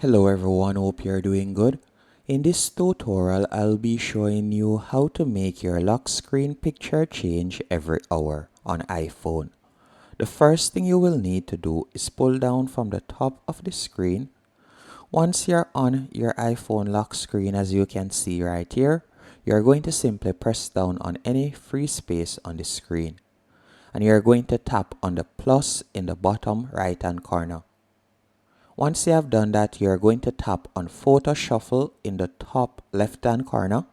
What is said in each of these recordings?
Hello everyone, hope you're doing good. In this tutorial, I'll be showing you how to make your lock screen picture change every hour on iPhone. The first thing you will need to do is pull down from the top of the screen. Once you're on your iPhone lock screen, as you can see right here, you're going to simply press down on any free space on the screen. And you're going to tap on the plus in the bottom right hand corner. Once you have done that, you're going to tap on Photo Shuffle in the top left-hand corner.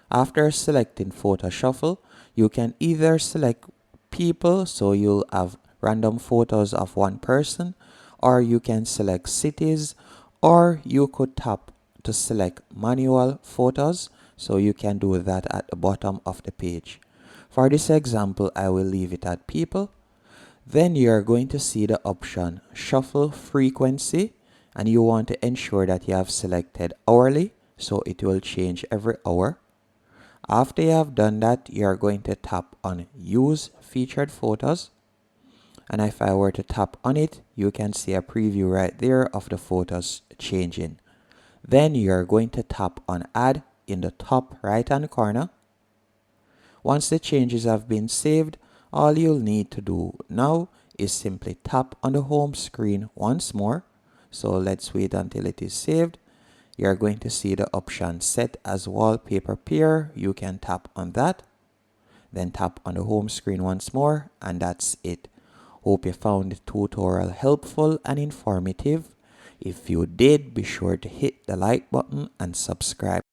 After selecting Photo Shuffle, you can either select people, so you'll have random photos of one person, or you can select cities, or you could tap to select manual photos, so you can do that at the bottom of the page. For this example, I will leave it at people. Then you're going to see the option Shuffle Frequency, and you want to ensure that you have selected hourly, so it will change every hour. After you have done that, you're going to tap on Use Featured Photos, and if I were to tap on it, you can see a preview right there of the photos changing. Then you're going to tap on Add in the top right hand corner. Once the changes have been saved, all you'll need to do now is simply tap on the home screen once more. So let's wait until it is saved. You're going to see the option Set as Wallpaper Pair. You can tap on that. Then tap on the home screen once more, and that's it. Hope you found the tutorial helpful and informative. If you did, be sure to hit the like button and subscribe.